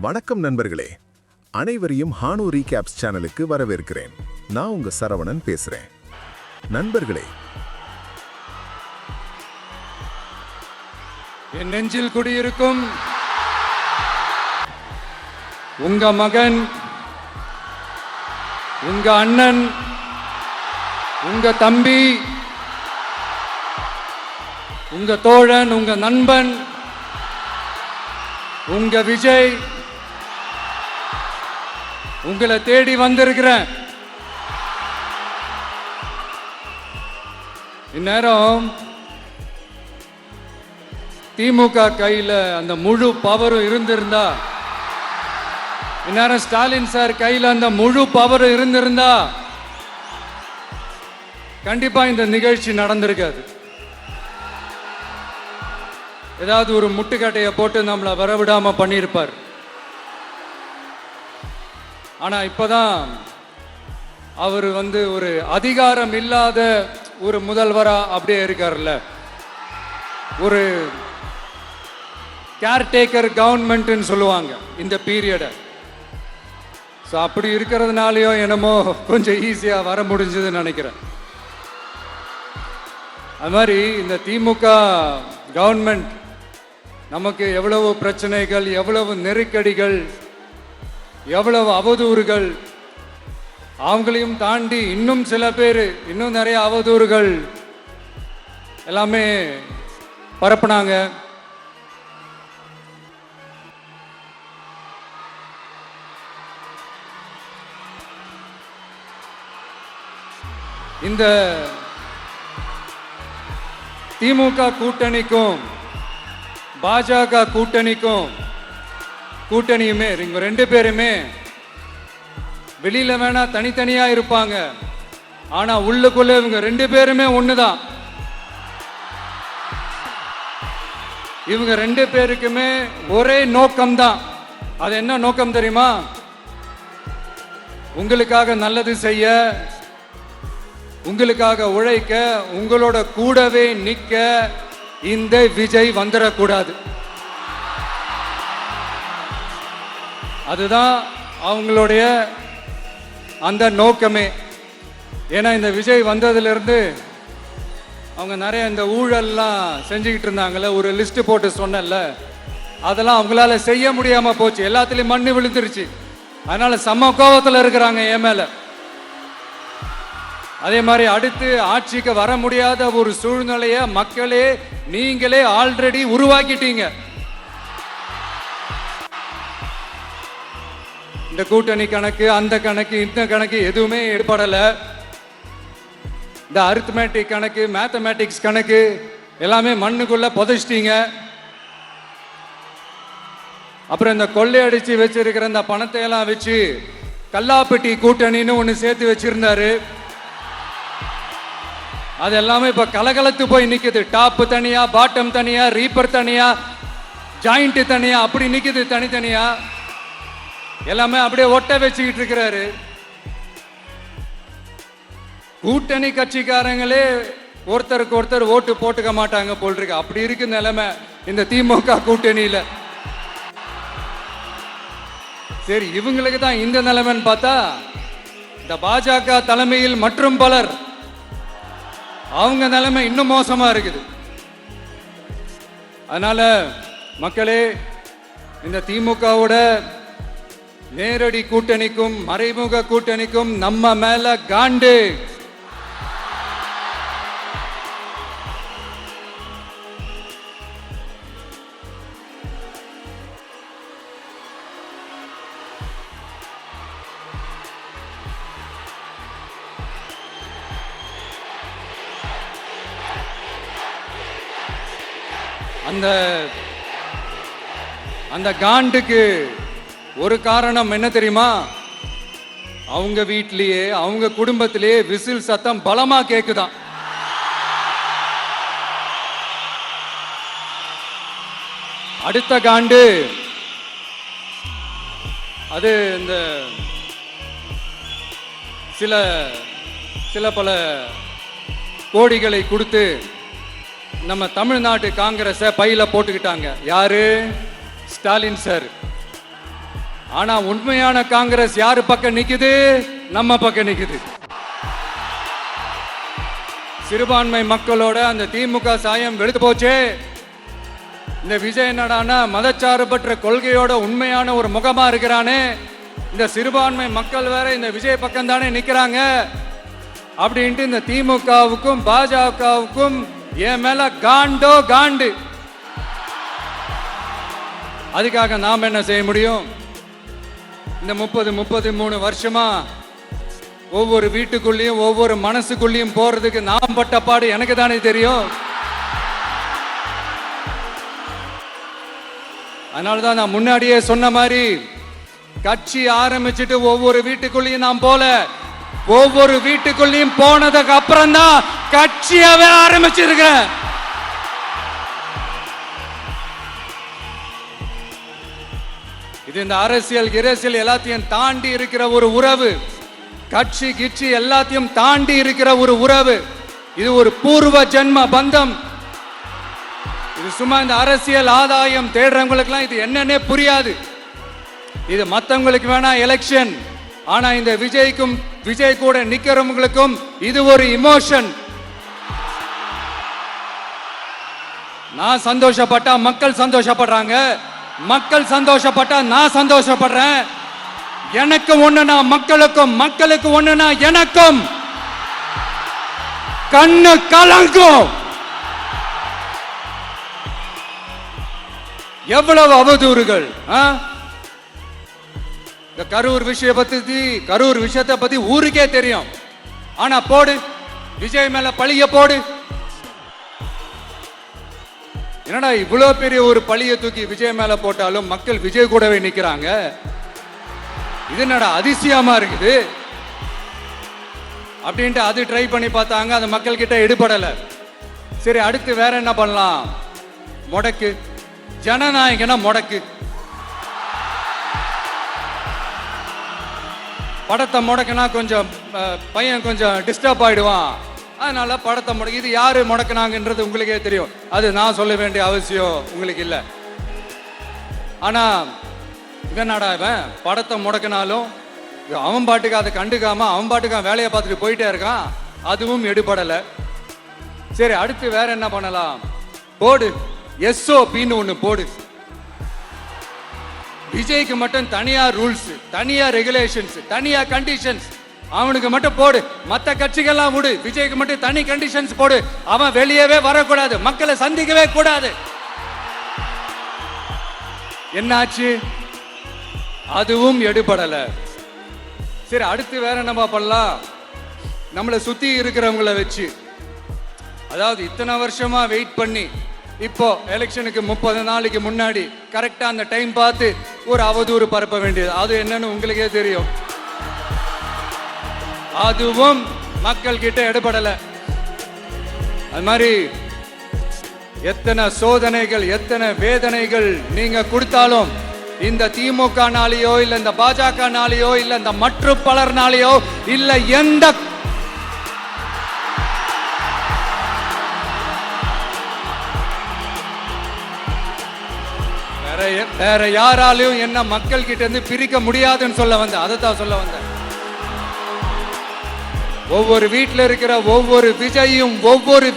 வணக்கம் நண்பர்களே, அனைவரையும் ஹானு ரீகேப்ஸ் சேனலுக்கு வரவேற்கிறேன். நான் உங்க சரவணன் பேசுறேன். நண்பர்களே, என் நெஞ்சில் குடியிருக்கும் உங்க மகன், உங்க அண்ணன், உங்க தம்பி, உங்க தோழன், உங்க நண்பன், உங்க விஜய், உங்களை தேடி வந்திருக்கிறேன். இந்நேரம் திமுக கையில அந்த முழு பவரும் இருந்திருந்தா, இந்நேரம் ஸ்டாலின் சார் கையில அந்த முழு பவரும் இருந்திருந்தா கண்டிப்பா இந்த நிகழ்ச்சி நடந்திருக்காது. ஏதாவது ஒரு முட்டுக்கட்டையை போட்டு நம்மளை வரவிடாம பண்ணியிருப்பார். ஆனா இப்பதான் அவர் ஒரு அதிகாரம் இல்லாத ஒரு முதல்வரா அப்படியே இருக்கார்ல, ஒரு கேர்டேக்கர் கவர்மெண்ட்னு சொல்லுவாங்க இந்த பீரியடை. ஸோ அப்படி இருக்கிறதுனாலயோ என்னமோ கொஞ்சம் ஈஸியா வர முடிஞ்சதுன்னு நினைக்கிறேன். அது மாதிரி இந்த திமுக கவர்மெண்ட் நமக்கு எவ்வளவு பிரச்சனைகள், எவ்வளவு நெருக்கடிகள், எவ்வளவு அவதூறுகள், அவங்களையும் தாண்டி இன்னும் சில பேர் இன்னும் நிறைய அவதூறுகள் எல்லாமே பரப்புனாங்க. இந்த திமுக கூட்டணிக்கும் பாஜக கூட்டணியுமே இவங்க ரெண்டு பேருமே வெளியில வேணா தனித்தனியா இருப்பாங்க, ஆனா உள்ளுக்குள்ள இவங்க ரெண்டு பேருமே ஒண்ணுதான். இவங்க ரெண்டு பேருக்குமே ஒரே நோக்கம்தான். அது என்ன நோக்கம் தெரியுமா? உங்களுக்காக நல்லது செய்ய, உங்களுக்காக உழைக்க, உங்களோட கூடவே நிக்க இந்த விஜய் வந்துடக்கூடாது. அதுதான் அவங்களுடைய அந்த நோக்கமே. ஏன்னா இந்த விஜய் வந்ததிலிருந்து அவங்க நிறைய இந்த ஊழல்லாம் செஞ்சுக்கிட்டு இருந்தாங்கல்ல, ஒரு லிஸ்ட் போட்டு சொன்னல, அதெல்லாம் அவங்களால செய்ய முடியாம போச்சு. எல்லாத்துலயும் மண்ணு விழுந்துருச்சு. அதனால செம்ம கோபத்துல இருக்கிறாங்க என் மேல. அதே மாதிரி அடுத்து ஆட்சிக்கு வர முடியாத ஒரு சூழ்நிலைய மக்களே நீங்களே ஆல்ரெடி உருவாக்கிட்டீங்க. இந்த கூட்டணி கணக்கு, அந்த கணக்கு, இந்த கணக்கு எதுவுமே ஏற்படல. இந்த அரித்மேட்டிக் கணக்கு, மேத்தமேட்டிக்ஸ் கணக்கு எல்லாமே மண்ணுக்குள்ள புதைச்சிட்டீங்க. அப்புறம் இந்த கொள்ளையடிச்சு வச்சிருக்கிற இந்த பணத்தை எல்லாம் வச்சு கல்லாப்பட்டி கூட்டணின்னு ஒண்ணு சேர்த்து வச்சிருந்தாரு. அது எல்லாமே இப்ப கலகலத்து போய் நிக்குது. டாப் தனியா, பாட்டம் தனியா, ரீப்பர் தனியா, ஜாயிண்ட் தனியா, அப்படி நிக்குது தனித்தனியா. எல்லாமே அப்படியே ஒட்ட வச்சுக்கிட்டு இருக்கிறாரு. கூட்டணி கட்சிக்காரங்களே ஒருத்தருக்கு ஒருத்தர் ஓட்டு போட்டுக்க மாட்டாங்க போல் இருக்கு. அப்படி இருக்கு நிலைமை இந்த திமுக கூட்டணியில. சரி, இவங்களுக்கு தான் இந்த நிலைமைன்னு பார்த்தா இந்த பாஜக தலைமையில் மற்றும் பலர் அவங்க நிலைமை இன்னும் மோசமா இருக்குது. அதனால மக்களே, இந்த திமுகவோட நேரடி கூட்டணிக்கும் மறைமுக கூட்டணிக்கும் நம்ம மேல காண்டு. அந்த காண்டுக்கு ஒரு காரணம் என்ன தெரியுமா? அவங்க வீட்லயே, அவங்க குடும்பத்திலேயே விசில் சத்தம் பலமா கேக்குதான். அடுத்த காண்டு அது இந்த சில பல கோடிகளை கொடுத்து நம்ம தமிழ்நாட்டு காங்கிரஸை பையில போட்டுக்கிட்டாங்க. யாரு? ஸ்டாலின் சார். ஆனா உண்மையான காங்கிரஸ் யாரு பக்கம் நிக்குது? நம்ம பக்கம் நிக்குது. சிறுபான்மை மக்களோட அந்த திமுக சாயம் வெளுத்து போச்சு. இந்த விஜய் என்னடானா மதச்சார்பற்ற கொள்கையோட உண்மையான ஒரு முகமா இருக்கிறானே. இந்த சிறுபான்மை மக்கள் வேற இந்த விஜய் பக்கம் தானே நிக்கிறாங்க அப்படின்ட்டு இந்த திமுகவுக்கும் பாஜகவுக்கும் என் மேல காண்டோ காண்டு. அதுக்காக நாம் என்ன செய்ய முடியும்? இந்த 33 வருஷமா ஒவ்வொரு வீட்டுக்குள்ளேயும் ஒவ்வொரு மனசுக்குள்ளேயும் போறதுக்கு நாம் பட்ட பாடு எனக்கு தானே தெரியும். அதனாலதான் நான் முன்னாடியே சொன்ன மாதிரி கட்சி ஆரம்பிச்சுட்டு ஒவ்வொரு வீட்டுக்குள்ளேயும் நான் போல, ஒவ்வொரு வீட்டுக்குள்ளேயும் போனதுக்கு அப்புறம் தான் கட்சியாவே ஆரம்பிச்சிருக்கிறேன். இது இந்த அரசியல் கிரசியல் எல்லாத்தையும் தாண்டி இருக்கிற ஒரு உறவு. கட்சி கிட்சி எல்லாத்தையும் தாண்டி இருக்கிற ஒரு உறவு. இது ஒரு பூர்வ ஜென்ம பந்தம். இது சும்மா இந்த அரசியல் ஆதாயம் தேடுறவங்களுக்குலாம் இது என்னன்னே புரியாது. இது மற்றவங்களுக்கு வேணா எலெக்ஷன், ஆனா இந்த விஜய்க்கும் விஜய் கூட நிக்கிறவங்களுக்கும் இது ஒரு இமோஷன். நான் சந்தோஷப்பட்டா மக்கள் சந்தோஷப்படுறாங்க, மக்கள் சந்தோஷப்பட்டா நான் சந்தோஷப்படுறேன். எனக்கு ஒண்ணுனா மக்களுக்கும், மக்களுக்கு ஒண்ணுனா எனக்கும் கண்ணு கலங்கும். எவ்வளவு அவதூறுகள்! இந்த கரூர் விஷயத்தை பத்தி ஊருக்கே தெரியும். ஆனா போடு, விஜய் மேல பழிய போடு. என்னடா இவ்வளவு பெரிய ஒரு பழிய தூக்கி விஜய் மேல போட்டாலும் மக்கள் விஜய் கூடவே நிக்கிறாங்க. இது என்னடா அதிசயமா இருக்குது அப்படின்ட்டு அது ட்ரை பண்ணி பார்த்தாங்க. அது மக்கள் கிட்ட எடுபடல. சரி, அடுத்து வேற என்ன பண்ணலாம்? முடக்கு, ஜனநாயகனா முடக்கு. படத்தை முடக்கினா கொஞ்சம் பையன் கொஞ்சம் டிஸ்டர்ப் ஆயிடுவான். அதனால படத்தை முடக்கி. இது யாரு முடக்கினாங்கன்றது உங்களுக்கே தெரியும். அது நான் சொல்ல வேண்டிய அவசியம் உங்களுக்கு இல்லை. ஆனா இவனடா இவன் படத்தை முடக்கினாலும் அவன் பாட்டுக்கு அதை கண்டுக்காம அவன் பாட்டுக்கு வேலையை பார்த்துட்டு போயிட்டே இருக்கான். அதுவும் எடுபடலை. சரி, அடுத்து வேற என்ன பண்ணலாம்? போடு, SOPன்னு ஒண்ணு போடு. விஜய்க்கு மட்டும் தனியா ரூல்ஸ், தனியா ரெகுலேஷன்ஸ், தனியா கண்டிஷன்ஸ் அவனுக்கு மட்டும் போடு. மற்ற கட்சிகள்லாம் விடு, விஜய்க்கு மட்டும் தனி கண்டிஷன்ஸ் போடு. அவன் வெளியவே வரக்கூடாது, மக்களை சந்திக்கவே கூடாது. என்னாச்சு? அதுவும் எடுபடல. சரி, அடுத்து வேற என்ன பண்ணலாம்? நம்மளை சுத்தி இருக்கிறவங்கள வச்சு, அதாவது இத்தனை வருஷமா வெயிட் பண்ணி இப்போ எலெக்ஷனுக்கு 30 நாளைக்கு முன்னாடி கரெக்டா அந்த டைம் பார்த்து ஒரு அவதூறு பரப்ப வேண்டியது. அது என்னன்னு உங்களுக்கே தெரியும். அதுவும் மக்கள் கிட்ட எடுபடல. அது மாதிரி எத்தனை சோதனைகள், எத்தனை வேதனைகள் நீங்க கொடுத்தாலும் இந்த திமுகனாலேயோ இல்ல இந்த பாஜகனாலேயோ இல்ல இந்த மற்ற பலர்னாலேயோ இல்ல எந்த வேற யாராலையும் என்ன மக்கள் கிட்ட இருந்து பிரிக்க முடியாதுன்னு சொல்ல வந்த. அதைத்தான் சொல்ல வந்த. ஒவ்வொரு வீட்டில் இருக்கிற ஒவ்வொரு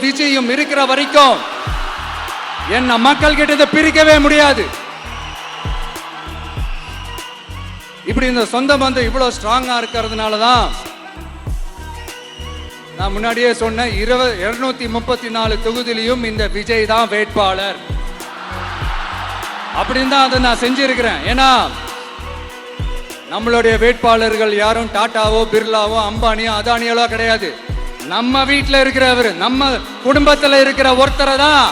விஜயும் இருக்கிற வரைக்கும் என்ன மக்கள் கிட்ட இருந்து பிரிக்கவே முடியாது. இப்படி இந்த சொந்த பந்தம் இவ்வளவு ஸ்ட்ராங்கா இருக்கிறதுனாலதான் நான் முன்னாடியே சொன்ன 234 தொகுதியிலும் இந்த விஜய் தான் வேட்பாளர் அப்படின்னு தான் அதை நான் செஞ்சிருக்கிறேன். ஏன்னா நம்மளுடைய வேட்பாளர்கள் யாரும் டாட்டாவோ பிர்லாவோ அம்பானியோ அதானியோ கிடையாது. நம்ம வீட்டில் இருக்கிறவர், நம்ம குடும்பத்தில் இருக்கிற ஒருத்தரை தான்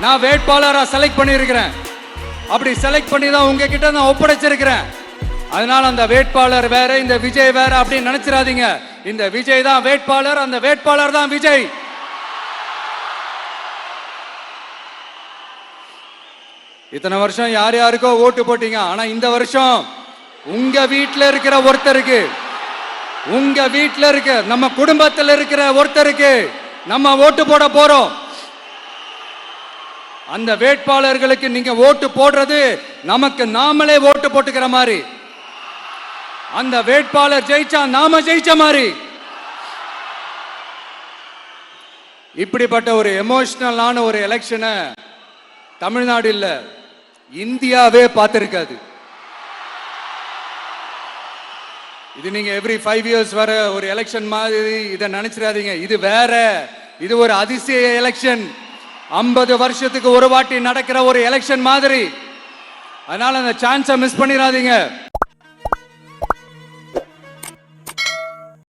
நான் வேட்பாளராக செலக்ட் பண்ணியிருக்கிறேன். அப்படி செலக்ட் பண்ணி தான் உங்ககிட்ட நான் ஒப்படைச்சிருக்கிறேன். அதனால அந்த வேட்பாளர் வேற, இந்த விஜய் வேற அப்படின்னு நினைச்சிடாதீங்க. இந்த விஜய் தான் வேட்பாளர், அந்த வேட்பாளர் தான் விஜய். இத்தனை வருஷம் யார் யாருக்கோ ஓட்டு போட்டீங்க. ஆனா இந்த வருஷம் உங்க வீட்டில் இருக்கிற ஒருத்தருக்கு, உங்க வீட்டில் இருக்க நம்ம குடும்பத்தில் இருக்கிற ஒருத்தருக்கு நம்ம ஓட்டு போட போறோம். அந்த வேட்பாளர்களுக்கு நீங்க ஓட்டு போடுறது நமக்கு நாமளே ஓட்டு போட்டுக்கிற மாதிரி. அந்த வேட்பாளர் ஜெயிச்சா நாம ஜெயிச்ச மாதிரி. இப்படிப்பட்ட ஒரு எமோஷனலான ஒரு எலெக்ஷனை தமிழ்நாடு இல்ல இந்தியாவே பார்த்திருக்காது. இது நீங்க எவ்ரி 5 இயர்ஸ் வர ஒரு எலெக்ஷன் மாதிரி இதை நினைச்சிடாதீங்க. இது வேற, இது ஒரு அதிசய எலெக்ஷன். 50 வருஷத்துக்கு ஒரு வாட்டி நடக்கிற ஒரு எலெக்ஷன் மாதிரி. அதனால அந்த சான்ஸை மிஸ் பண்ணிடாதீங்க.